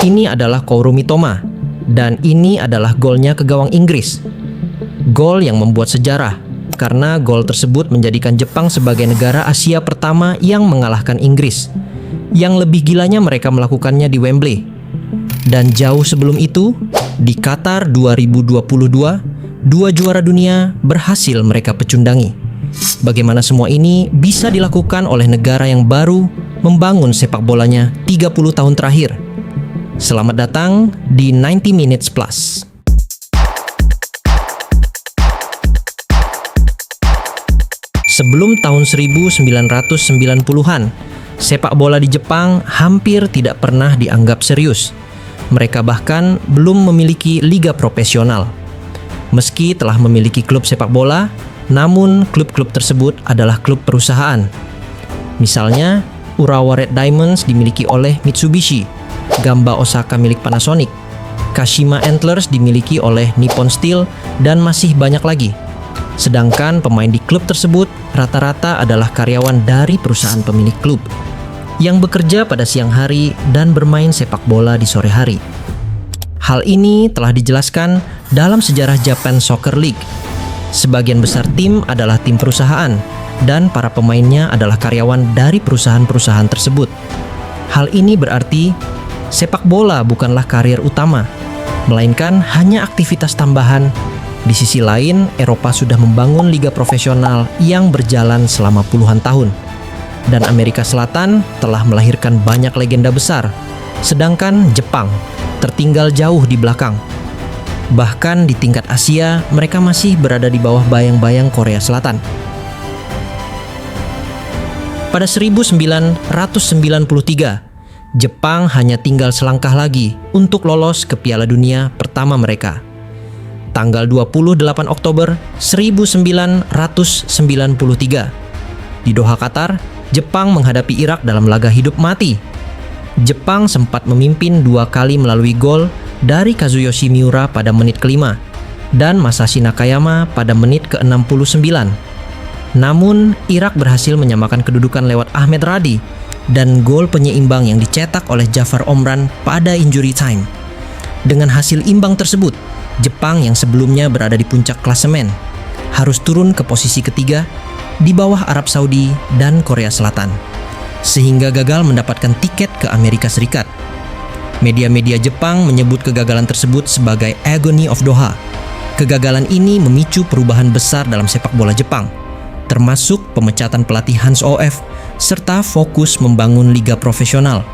Ini adalah Kouru Mitoma, dan ini adalah golnya ke gawang Inggris. Gol yang membuat sejarah, karena gol tersebut menjadikan Jepang sebagai negara Asia pertama yang mengalahkan Inggris. Yang lebih gilanya mereka melakukannya di Wembley. Dan jauh sebelum itu, di Qatar 2022, 2 juara dunia berhasil mereka pecundangi. Bagaimana semua ini bisa dilakukan oleh negara yang baru membangun sepak bolanya 30 tahun terakhir. Selamat datang di 90 Minutes Plus. Sebelum tahun 1990-an, sepak bola di Jepang hampir tidak pernah dianggap serius. Mereka bahkan belum memiliki liga profesional. Meski telah memiliki klub sepak bola, namun klub-klub tersebut adalah klub perusahaan. Misalnya, Urawa Red Diamonds dimiliki oleh Mitsubishi, Gamba Osaka milik Panasonic, Kashima Antlers dimiliki oleh Nippon Steel, dan masih banyak lagi. Sedangkan pemain di klub tersebut rata-rata adalah karyawan dari perusahaan pemilik klub yang bekerja pada siang hari dan bermain sepak bola di sore hari. Hal ini telah dijelaskan dalam sejarah Japan Soccer League. Sebagian besar tim adalah tim perusahaan dan para pemainnya adalah karyawan dari perusahaan-perusahaan tersebut. Hal ini berarti sepak bola bukanlah karir utama, melainkan hanya aktivitas tambahan. Di sisi lain, Eropa sudah membangun liga profesional yang berjalan selama puluhan tahun. Dan Amerika Selatan telah melahirkan banyak legenda besar, sedangkan Jepang tertinggal jauh di belakang. Bahkan di tingkat Asia, mereka masih berada di bawah bayang-bayang Korea Selatan. Pada 1993, Jepang hanya tinggal selangkah lagi untuk lolos ke Piala Dunia pertama mereka. Tanggal 28 Oktober 1993, di Doha, Qatar, Jepang menghadapi Irak dalam laga hidup mati. Jepang sempat memimpin 2 kali melalui gol dari Kazuyoshi Miura pada menit ke-5 dan Masashi Nakayama pada menit ke-69. Namun, Irak berhasil menyamakan kedudukan lewat Ahmed Radi dan gol penyeimbang yang dicetak oleh Jafar Omran pada injury time. Dengan hasil imbang tersebut, Jepang yang sebelumnya berada di puncak klasemen harus turun ke posisi ketiga di bawah Arab Saudi dan Korea Selatan, sehingga gagal mendapatkan tiket ke Amerika Serikat. Media-media Jepang menyebut kegagalan tersebut sebagai Agony of Doha. Kegagalan ini memicu perubahan besar dalam sepak bola Jepang, termasuk pemecatan pelatih Hans OF serta fokus membangun liga profesional.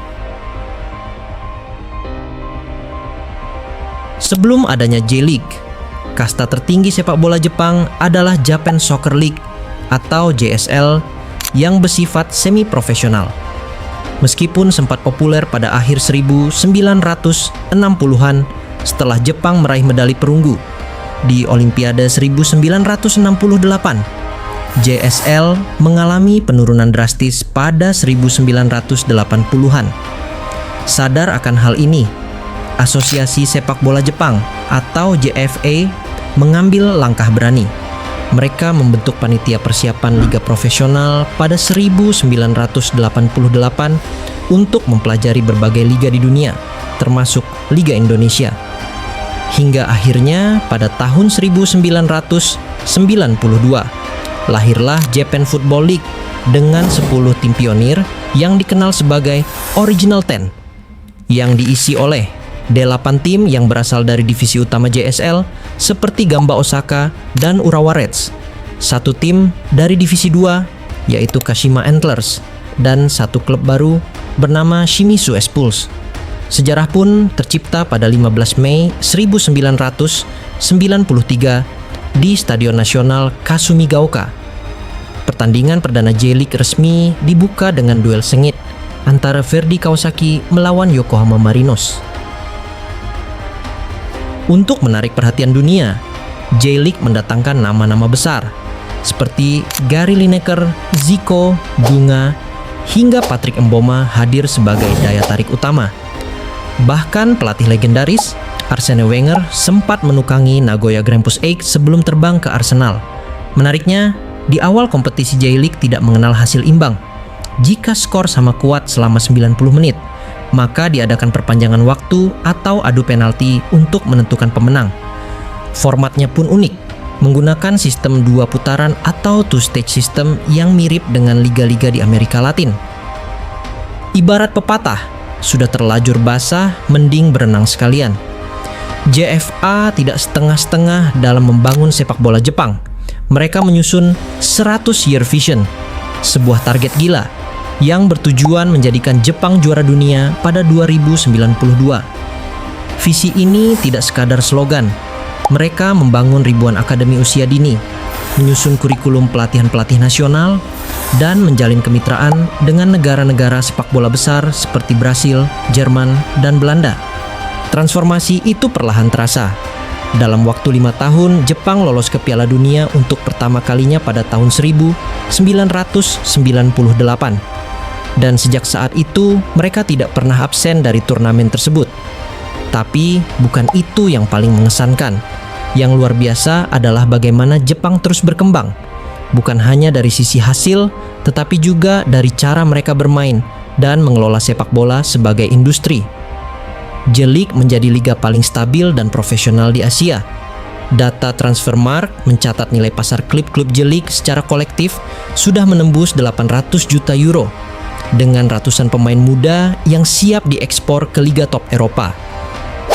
Sebelum adanya J-League, kasta tertinggi sepak bola Jepang adalah Japan Soccer League atau JSL yang bersifat semi-profesional. Meskipun sempat populer pada akhir 1960-an setelah Jepang meraih medali perunggu di Olimpiade 1968, JSL mengalami penurunan drastis pada 1980-an. Sadar akan hal ini, Asosiasi Sepak Bola Jepang atau JFA mengambil langkah berani. Mereka membentuk panitia persiapan liga profesional pada 1988 untuk mempelajari berbagai liga di dunia, termasuk Liga Indonesia. Hingga akhirnya pada tahun 1992, lahirlah Japan Football League dengan 10 tim pionir yang dikenal sebagai Original Ten, yang diisi oleh 8 tim yang berasal dari divisi utama JSL seperti Gamba Osaka dan Urawa Reds, 1 tim dari divisi 2 yaitu Kashima Antlers, dan 1 klub baru bernama Shimizu S-Pulse. Sejarah pun tercipta pada 15 Mei 1993 di Stadion Nasional Kasumigaoka. Pertandingan perdana J-League resmi dibuka dengan duel sengit antara Verdy Kawasaki melawan Yokohama Marinos. Untuk menarik perhatian dunia, J-League mendatangkan nama-nama besar seperti Gary Lineker, Zico, Dunga, hingga Patrick Mboma hadir sebagai daya tarik utama. Bahkan pelatih legendaris Arsene Wenger sempat menukangi Nagoya Grampus Eight sebelum terbang ke Arsenal. Menariknya, di awal kompetisi J-League tidak mengenal hasil imbang. Jika skor sama kuat selama 90 menit, maka diadakan perpanjangan waktu atau adu penalti untuk menentukan pemenang. Formatnya pun unik, menggunakan sistem 2 putaran atau two-stage system yang mirip dengan liga-liga di Amerika Latin. Ibarat pepatah, sudah terlanjur basah, mending berenang sekalian. JFA tidak setengah-setengah dalam membangun sepak bola Jepang. Mereka menyusun 100 Year Vision, sebuah target gila yang bertujuan menjadikan Jepang juara dunia pada 2092. Visi ini tidak sekadar slogan. Mereka membangun ribuan akademi usia dini, menyusun kurikulum pelatihan-pelatih nasional, dan menjalin kemitraan dengan negara-negara sepak bola besar seperti Brasil, Jerman, dan Belanda. Transformasi itu perlahan terasa. Dalam waktu 5 tahun, Jepang lolos ke Piala Dunia untuk pertama kalinya pada tahun 1998. Dan sejak saat itu, mereka tidak pernah absen dari turnamen tersebut. Tapi, bukan itu yang paling mengesankan. Yang luar biasa adalah bagaimana Jepang terus berkembang. Bukan hanya dari sisi hasil, tetapi juga dari cara mereka bermain dan mengelola sepak bola sebagai industri. J-League menjadi liga paling stabil dan profesional di Asia. Data Transfermarkt mencatat nilai pasar klub-klub J-League secara kolektif sudah menembus 800 juta euro dengan ratusan pemain muda yang siap diekspor ke liga top Eropa.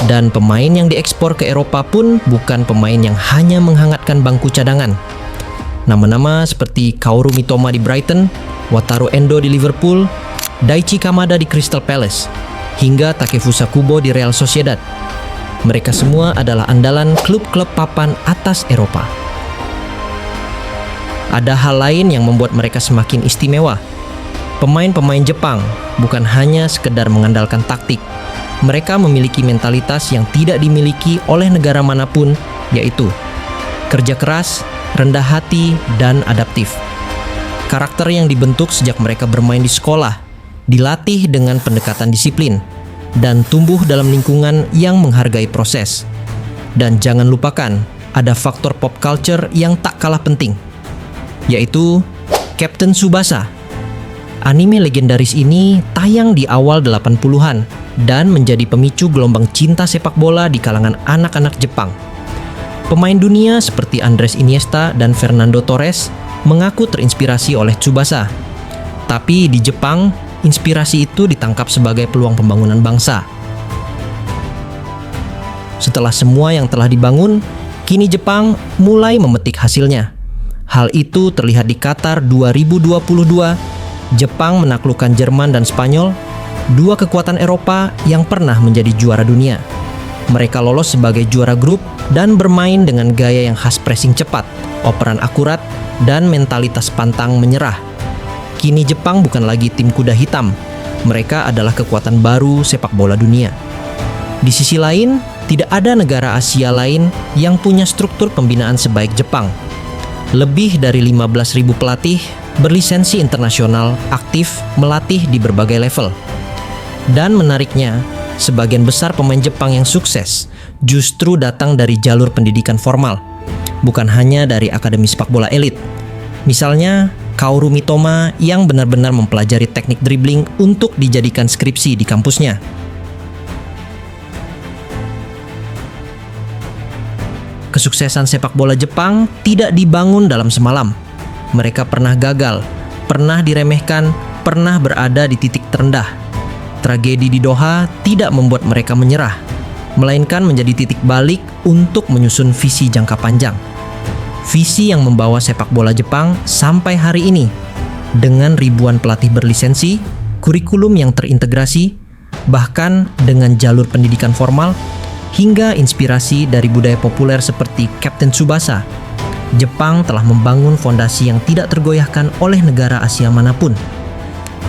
Dan pemain yang diekspor ke Eropa pun bukan pemain yang hanya menghangatkan bangku cadangan. Nama-nama seperti Kaoru Mitoma di Brighton, Wataru Endo di Liverpool, Daichi Kamada di Crystal Palace, hingga Takefusa Kubo di Real Sociedad. Mereka semua adalah andalan klub-klub papan atas Eropa. Ada hal lain yang membuat mereka semakin istimewa. Pemain-pemain Jepang bukan hanya sekedar mengandalkan taktik. Mereka memiliki mentalitas yang tidak dimiliki oleh negara manapun, yaitu kerja keras, rendah hati, dan adaptif. Karakter yang dibentuk sejak mereka bermain di sekolah, dilatih dengan pendekatan disiplin, dan tumbuh dalam lingkungan yang menghargai proses. Dan jangan lupakan, ada faktor pop culture yang tak kalah penting, yaitu Captain Tsubasa. Anime legendaris ini tayang di awal 80-an dan menjadi pemicu gelombang cinta sepak bola di kalangan anak-anak Jepang. Pemain dunia seperti Andres Iniesta dan Fernando Torres mengaku terinspirasi oleh Tsubasa. Tapi di Jepang, inspirasi itu ditangkap sebagai peluang pembangunan bangsa. Setelah semua yang telah dibangun, kini Jepang mulai memetik hasilnya. Hal itu terlihat di Qatar 2022. Jepang menaklukkan Jerman dan Spanyol, 2 kekuatan Eropa yang pernah menjadi juara dunia. Mereka lolos sebagai juara grup dan bermain dengan gaya yang khas pressing cepat, operan akurat, dan mentalitas pantang menyerah. Kini Jepang bukan lagi tim kuda hitam. Mereka adalah kekuatan baru sepak bola dunia. Di sisi lain, tidak ada negara Asia lain yang punya struktur pembinaan sebaik Jepang. Lebih dari 15.000 pelatih berlisensi internasional aktif melatih di berbagai level. Dan menariknya, sebagian besar pemain Jepang yang sukses justru datang dari jalur pendidikan formal, bukan hanya dari akademi sepak bola elit. Misalnya, Kaoru Mitoma yang benar-benar mempelajari teknik dribbling untuk dijadikan skripsi di kampusnya. Kesuksesan sepak bola Jepang tidak dibangun dalam semalam. Mereka pernah gagal, pernah diremehkan, pernah berada di titik terendah. Tragedi di Doha tidak membuat mereka menyerah, melainkan menjadi titik balik untuk menyusun visi jangka panjang. Visi yang membawa sepak bola Jepang sampai hari ini, dengan ribuan pelatih berlisensi, kurikulum yang terintegrasi, bahkan dengan jalur pendidikan formal, hingga inspirasi dari budaya populer seperti Captain Tsubasa. Jepang telah membangun fondasi yang tidak tergoyahkan oleh negara Asia manapun.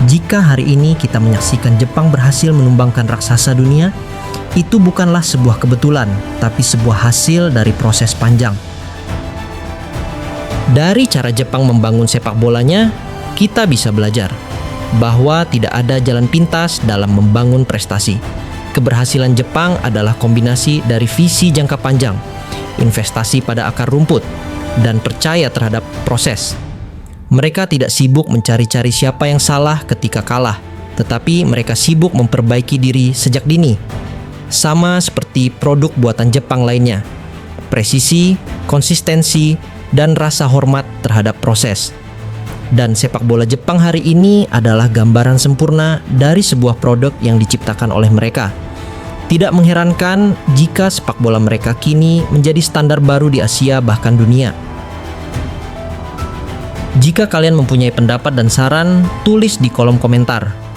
Jika hari ini kita menyaksikan Jepang berhasil menumbangkan raksasa dunia, itu bukanlah sebuah kebetulan, tapi sebuah hasil dari proses panjang. Dari cara Jepang membangun sepak bolanya, kita bisa belajar bahwa tidak ada jalan pintas dalam membangun prestasi. Keberhasilan Jepang adalah kombinasi dari visi jangka panjang, investasi pada akar rumput, dan percaya terhadap proses. Mereka tidak sibuk mencari-cari siapa yang salah ketika kalah, tetapi mereka sibuk memperbaiki diri sejak dini. Sama seperti produk buatan Jepang lainnya, presisi, konsistensi, dan rasa hormat terhadap proses. Dan sepak bola Jepang hari ini adalah gambaran sempurna dari sebuah produk yang diciptakan oleh mereka. Tidak mengherankan jika sepak bola mereka kini menjadi standar baru di Asia bahkan dunia. Jika kalian mempunyai pendapat dan saran, tulis di kolom komentar.